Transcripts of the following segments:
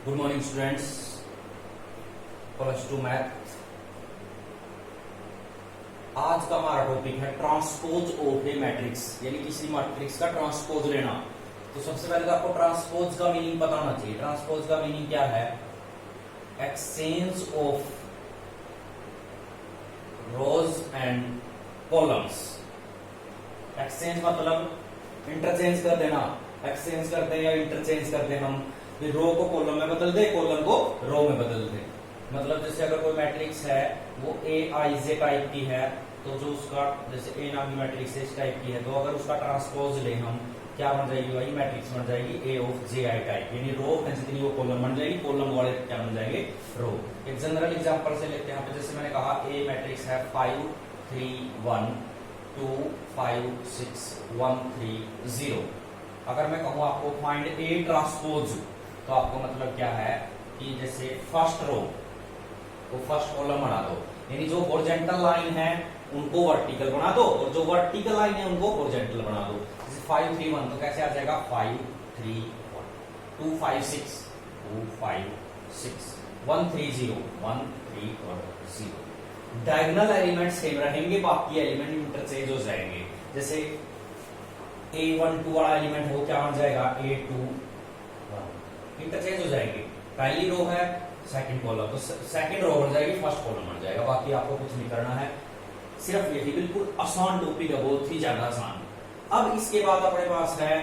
Good morning students, plus 2 math. आज का हमारा टॉपिक है ट्रांसपोज ऑफ ए मैट्रिक्स, यानी किसी मैट्रिक्स का ट्रांसपोज लेना। तो सबसे पहले तो आपको ट्रांसपोज का मीनिंग पता होना चाहिए। ट्रांसपोज का मीनिंग क्या है? Exchange of rose and columns. Exchange मतलब इंटरचेंज कर देना। एक्सचेंज करते हैं या इंटरचेंज करते हैं हम, रो को कॉलम में बदल दे, कॉलम को रो में बदल दे। मतलब जैसे अगर कोई मैट्रिक्स है वो ए आई जे टाइप की है, तो जो उसका जैसे ए नाम की मैट्रिक्स इस टाइप की है, तो अगर उसका ट्रांसपोज ले हम, क्या बन जाएगी? वही मैट्रिक्स बन जाएगी ए ऑफ जे आई टाइप, यानी रो है जितनी वो कॉलम बन जाएगी, कॉलम वाले क्या बन जाएंगे? रो। एक जनरल एग्जांपल से लेते हैं। यहाँ पे जैसे मैंने कहा ए मैट्रिक्स है 5 3 1 2 5 6 1 3 0। अगर मैं कहूँ आपको फाइंड ए ट्रांसपोज, तो आपको मतलब क्या है कि जैसे फर्स्ट रो को फर्स्ट कॉलम बना दो, यानी जो हॉरिजॉन्टल लाइन है उनको वर्टिकल बना दो और जो वर्टिकल लाइन है उनको हॉरिजॉन्टल बना दो। जैसे 5 3 1 तो कैसे आ जाएगा? 5 3 1 2 5 6 2 5 6 1 3 0 1 3 और 0। डायगोनल एलिमेंट सेम रहेंगे, बाकी एलिमेंट इंटरचेंज हो जाएंगे। जैसे A1 2 वाला एलिमेंट हो क्या बन जाएगा? A2 1 इंटरचेंज हो जाएंगे। पहली रो है सेकंड कॉलम, तो सेकंड रो बन जाएगी, फर्स्ट कॉलम बन जाएगा। बाकी आपको कुछ नहीं करना है, सिर्फ यही बिल्कुल आसान टॉपिक है, बहुत ही ज्यादा आसान। अब इसके बाद अपने पास है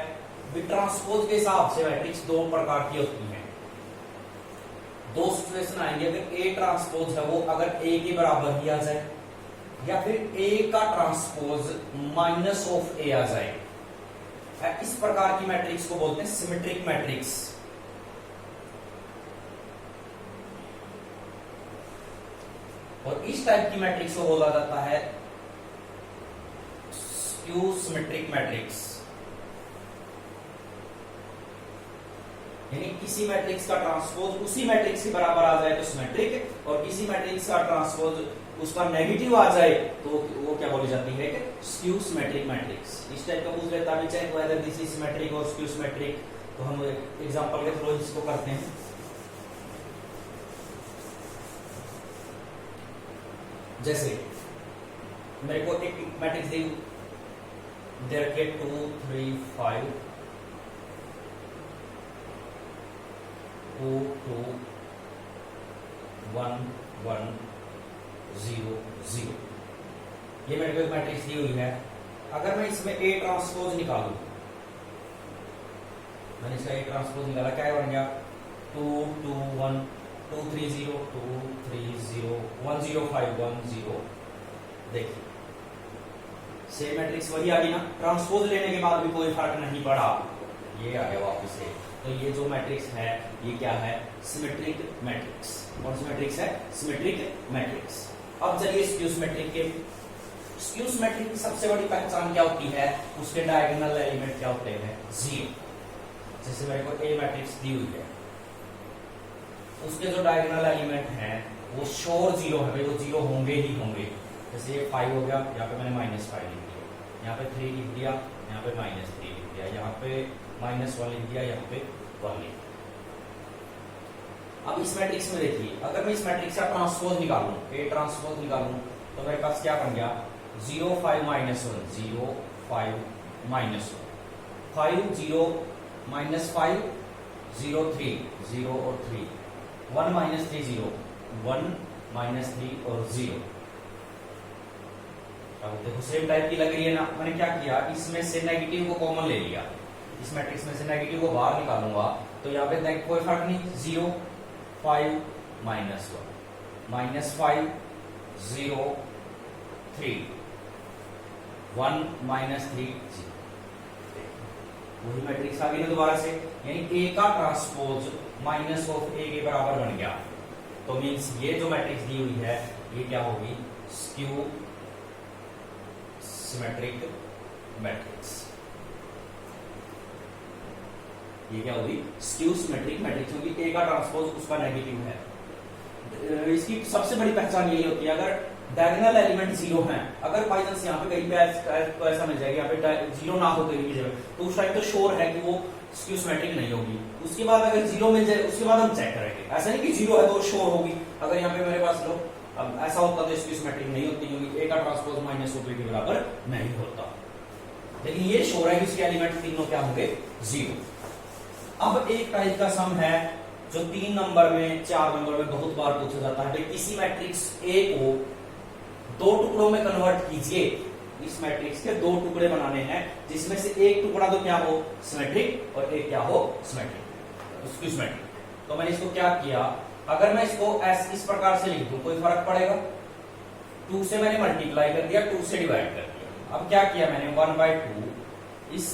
ट्रांसपोज के हिसाब से मैट्रिक्स दो प्रकार की होती है। दो सिचुएशन आएंगे। अगर ए ट्रांसपोज है वो अगर ए के बराबर ही आ जाए, या फिर ए का ट्रांसपोज माइनस ऑफ ए आ जाए। इस प्रकार की मैट्रिक्स को बोलते हैं सिमेट्रिक मैट्रिक्स। और इस टाइप की मैट्रिक्स को बोला जाता है स्क्यू सिमेट्रिक मैट्रिक्स। यानी किसी मैट्रिक्स का ट्रांसपोज उसी मैट्रिक्स के बराबर आ जाए तो सिमेट्रिक, और किसी मैट्रिक्स का ट्रांसपोज उसका नेगेटिव आ जाए तो वो क्या बोली जाती है? Skew symmetric matrix. इस टाइप का पूछ लेता भी चाहे वेदर दिस इज सिमेट्रिक और स्क्यू सिमेट्रिक, तो हम एग्जांपल के थ्रू इसको करते हैं। जैसे मेरे को एक मैट्रिक्स दे रखिए 2 3 5 2 2 1 1 0 0। ये मेरे को एक मैट्रिक्स दी हुई है। अगर मैं इसमें ए ट्रांसपोज निकालूं, मैंने इसका ए ट्रांसपोज निकाला, क्या बन गया? 2 2 1 2 3 0 2 3 0 1 0 5 1 0। देखिए सेम मैट्रिक्स वही आ गई ना। ट्रांसपोज लेने के बाद भी कोई फर्क नहीं पड़ा, ये आ गया वापस से। तो ये जो मैट्रिक्स है ये क्या है? Symmetric matrix. कौन सी मैट्रिक्स है? Symmetric matrix. अब चलिए स्क्यू सिमेट्रिक के। स्क्यू सिमेट्रिक की सबसे बड़ी पहचान क्या होती है? उसके डायगोनल एलिमेंट क्या होते हैं? 0। जैसे मेरे को ए मैट्रिक्स दी हुई है, उसके जो डायगोनल एलिमेंट हैं वो श्योर 0 है, भाई वो 0 होंगे ही होंगे। जैसे ये 5 हो गया, यहाँ पे मैंने -5 लिख दिया, यहाँ पे 3 लिख दिया, यहाँ पे -3 लिख दिया, यहाँ पे -1 लिख दिया, यहाँ पे 1 लिख दिया। अब इस मैट्रिक्स में देखिए, अगर मैं इस मैट्रिक्स का ट्रांसपोज निकालूं, ए ट्रांसपोज निकालूं, तो मेरे पास क्या बन गया? 0 5 -1 0 5 -1 5 0 -5 0 3 0 और 3 1 -3 0 1 -3 और 0। अब देखो सेम टाइप की लग रही है ना। मैंने क्या किया, इसमें से नेगेटिव को कॉमन ले लिया, इस मैट्रिक्स में से नेगेटिव को बाहर निकालूंगा, तो यहाँ पे कोई फर्क नहीं। 0 5 -1 -5 0 3 1 -3 0। वही मैट्रिक्स आ गई ना दोबारा से, यानी ए का ट्रांसपोज माइनस ऑफ ए के बराबर बन गया। तो मींस ये जो मैट्रिक्स दी हुई है ये क्या होगी? Skew symmetric matrix. ये क्या होगी? स्क्यू सिमेट्रिक मैट्रिक्स, क्योंकि ए का ट्रांसपोज उसका नेगेटिव है। इसकी सबसे बड़ी पहचान यही होती है, अगर डायगोनल एलिमेंट 0 हैं, अगर बाई चांस यहाँ पे कहीं पे तो ऐसा मिल जाएगा, यहाँ पे 0 ना हो कहीं की जगह, तो उस टाइम तो श्योर है कि वो स्क्यू सिमेट्रिक नहीं होगी। उसके बाद अगर जीरो मिल जाए उसके बाद हम चेक करेंगे, ऐसा नहीं कि जीरो है तो श्योर होगी। अगर यहाँ पे मेरे पास लो, अब ऐसा होता तो स्क्यू सिमेट्रिक नहीं होती, क्योंकि ए का ट्रांसपोज माइनस ओ के बराबर नहीं होता। लेकिन ये श्योर है कि उसके एलिमेंट तीनों क्या होंगे, जीरो। अब एक टाइप का सम है जो 3 नंबर में 4 नंबर में बहुत बार पूछा जाता है, भाई किसी मैट्रिक्स ए को 2 टुकड़ों में कन्वर्ट कीजिए। इस मैट्रिक्स के 2 टुकड़े बनाने हैं, जिसमें से एक टुकड़ा तो क्या हो, सिमेट्रिक, और एक क्या हो, सिमेट्रिक, स्क्यू सिमेट्रिक। तो मैंने इसको क्या किया, अगर मैं इसको इस प्रकार से लिख दूं कोई फर्क पड़ेगा? 2 से मैंने मल्टीप्लाई कर दिया, 2 से डिवाइड कर दिया। अब क्या किया मैंने, 1/2 इस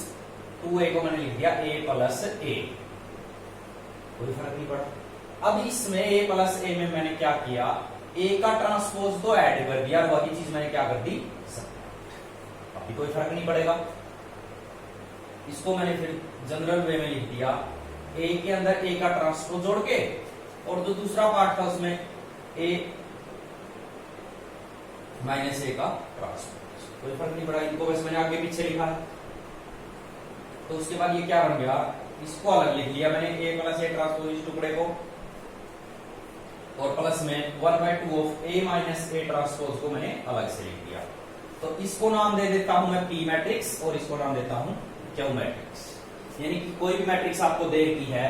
2a को मैंने लिख दिया a प्लस a, कोई फर्क नहीं पड़ा। अब इसमें a प्लस a में मैंने क्या किया, a का ट्रांसपोज तो ऐड कर दिया, बाकी चीज मैंने क्या कर दी, अभी कोई फर्क नहीं पड़ेगा। इसको मैंने फिर जनरल वे में लिख दिया, a के अंदर a का ट्रांसपोज जोड़ के, और जो दूसरा पार्ट था उसमें a माइनस a का ट्रांसपोज, कोई फर्क नहीं पड़ा। इनको बस मैंने आगे पीछे लिखा है। तो उसके बाद ये क्या बन गया, इसको अलग लिख लिया मैंने, a प्लस a ट्रांसपोज इस टुकड़े को, और प्लस में 1/2 of a minus a transpose को मैंने अलग से लिख दिया। तो इसको नाम दे देता हूं मैं p मैट्रिक्स, और इसको नाम देता हूं q मैट्रिक्स। यानी कि कोई भी मैट्रिक्स आपको दे रखी है,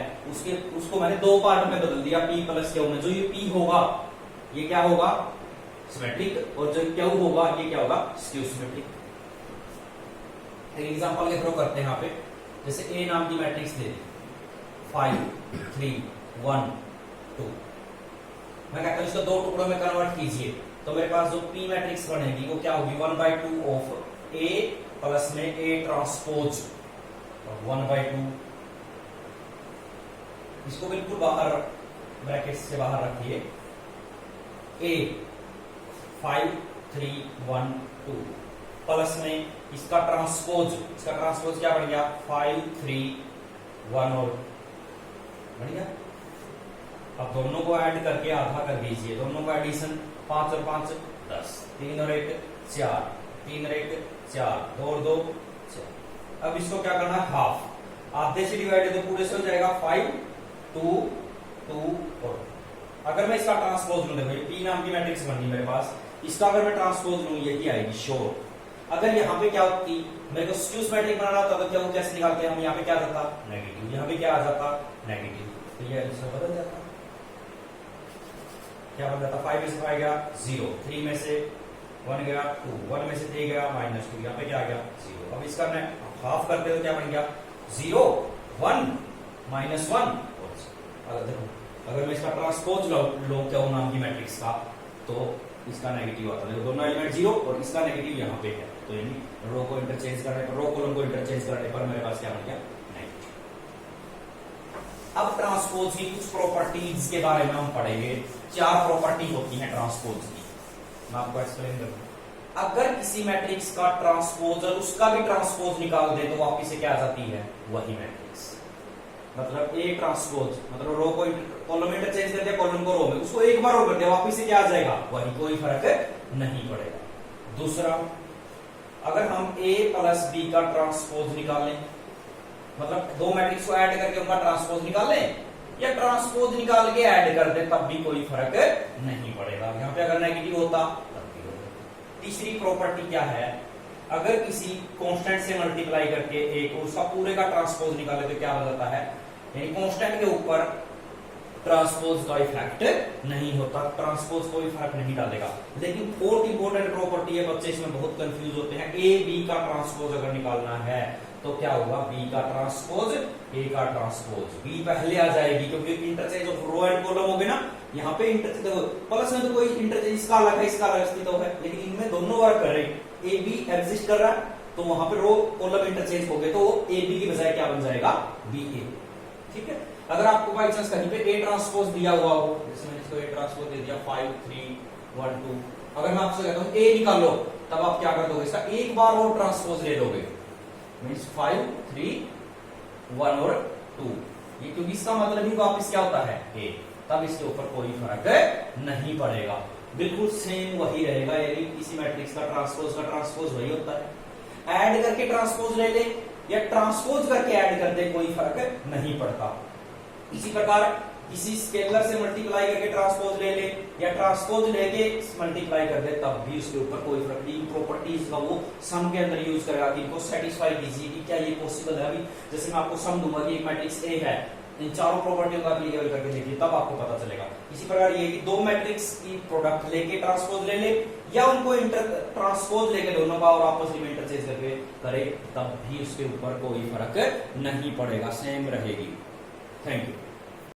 उसको मैंने 2 पार्ट में बदल दिया, p प्लस q में। जो ये p होगा ये क्या होगा, सिमेट्रिक, और जो q होगा ये क्या होगा, स्क्यू सिमेट्रिक। एक एग्जांपल के थ्रू करते हैं यहाँ पे, जैसे a नाम की मैट्रिक्स दे दी 5 3 1 2, मैं कहता हूं इसको 2 टुकड़ों में कन्वर्ट कीजिए, तो मेरे पास जो p मैट्रिक्स बनेगी वो क्या होगी, 1/2 ऑफ a प्लस में a ट्रांसपोज 1/2। इसको बिल्कुल बाहर ब्रैकेट्स से बाहर रखिए, a 5 3 1 2 प्लस में इसका ट्रांसपोज क्या बन गया, 5 3 1 और बन गया। अब दोनों को ऐड करके आधा कर दीजिए, दोनों का एडिशन 5 और 5 10, 3 और 1 4, 3 और 1 4, 2 और 2 4। अब इसको क्या करना है, हाफ, आधे से डिवाइड तो पूरे से हो जाएगा 5 2 2 और अगर मैं इसका ट्रांसपोज लूं, देखो p नाम की मैट्रिक्स बनी मेरे पास, इसका अगर मैं ट्रांसपोज लूं यही आएगी श्योर। अगर यहाँ पे क्या होती, मेरे को स्क्यू सिमेट्रिक बनाना होता तो क्या कैसे निकालते हैं हम, यहाँ पे क्या जाता नेगेटिव, यहाँ पे क्या आ जाता नेगेटिव, तो ये इसमें बदल जाता, क्या बन जाता, 5 में से 5 गया 0, 3 में से 1 गया 2, 1 में से 3 गया -2, यहाँ पे क्या आ गया 0। अब इसका मैं हाफ करते तो क्या बन गया 0 1 -1। और देखो अगर मैं इसका ट्रांसपोज लो क्या नाम की मैट्रिक्स का, तो इसका नेगेटिव आता है, देखो दोनों एलिमेंट 0 और इसका नेगेटिव यहाँ पे है, तो यानी रो को इंटरचेंज करने पर, रो कॉलम को इंटरचेंज करने पर मेरे पास क्या बन गया नेगेटिव। अब ट्रांसपोज की कुछ प्रॉपर्टीज के बारे में हम पढ़ेंगे। 4 प्रॉपर्टी होती हैं ट्रांसपोज की, मैं आपको एक्सप्लेन करूंगा। अगर किसी मैट्रिक्स का ट्रांसपोज और उसका भी ट्रांसपोज निकाल दे तो वापिस से क्या आ जाती है, वही मैट्रिक्स। मतलब ए ट्रांसपोज, मतलब रो को कॉलम इंटरचेंज कर दिया, कॉलम को रो में, उसको एक बार रो कर दिया, वापिस से क्या आ जाएगा वही, कोई फर्क नहीं पड़ेगा। दूसरा, अगर हम a प्लस b का ट्रांसपोज निकालें, मतलब 2 मैट्रिक्स को ऐड करके उनका ट्रांसपोज निकालें, या ट्रांसपोज निकाल के ऐड कर दे, तब भी कोई फर्क नहीं पड़ेगा। यहाँ पे अगर नेगेटिव होता तब भी होगा। तीसरी प्रॉपर्टी क्या है, अगर किसी कांस्टेंट से मल्टीप्लाई करके a को उसका पूरे का ट्रांसपोज निकाले तो क्या हो जाता है, यानी कांस्टेंट के ऊपर ट्रांसपोज का इफेक्ट नहीं होता, ट्रांसपोज कोई फर्क नहीं डालेगा। लेकिन फोर्थ इंपॉर्टेंट प्रॉपर्टी है, बच्चे इसमें बहुत कंफ्यूज होते हैं, ए बी का ट्रांसपोज अगर निकालना है तो क्या होगा, बी का ट्रांसपोज ए का ट्रांसपोज, बी पहले आ जाएगी क्योंकि interchange of row and column हो गए ना। यहाँ पे प्लस में तो कोई इंटरचेंज, इसका अलग है इसका अलग अस्तित्व है, लेकिन इनमें दोनों वर्क कर रहे हैं, ए बी एग्जिस्ट कर रहा है, तो वहां पे रो कॉलम इंटरचेंज हो गए, तो ए बी की बजाय क्या बन जाएगा बी ए। ठीक है, अगर आपको बाई चांस कहीं पे ए ट्रांसपोज दिया हुआ हो, जैसे मैंने इसको ए ट्रांसपोज दे दिया 5 3 1 2, अगर मैं आपसे कहता हूं ए निकालो, तब आप क्या कर दोगे, इसका एक बार और ट्रांसपोज ले लोगे, मींस 5 3 1 और 2, ये क्योंकि इसका मतलब ही वापस क्या होता है ए, तब इसके ऊपर कोई फर्क नहीं पड़ेगा, बिल्कुल सेम वही रहेगा। यानी किसी मैट्रिक्स का ट्रांसपोज वही होता है। ऐड करके ट्रांसपोज ले ले या ट्रांसपोज करके ऐड कर दे, कोई फर्क नहीं पड़ता। इसी प्रकार किसी स्केलर से मल्टीप्लाई करके ट्रांसपोज ले ले या ट्रांसपोज लेके मल्टीप्लाई कर दे, तब भी उसके ऊपर कोई फर्क नहीं। प्रॉपर्टीज का वो सम के अंदर यूज करेगा कि इनको सेटिस्फाई कीजिए कि क्या ये पॉसिबल है। अभी जैसे मैं आपको सम दूंगा कि एक मैट्रिक्स ए है, इन चारों प्रॉपर्टियों का एप्लीकेबल करके देखिए, तब आपको पता चलेगा। इसी प्रकार ये कि दो मैट्रिक्स की प्रोडक्ट लेके ट्रांसपोज ले ले या उनको ट्रांसपोज लेके दोनों का और आपस में इंटरचेंज करके करे, तब भी उसके ऊपर कोई फर्क नहीं पड़ेगा, सेम रहेगी। Thank you.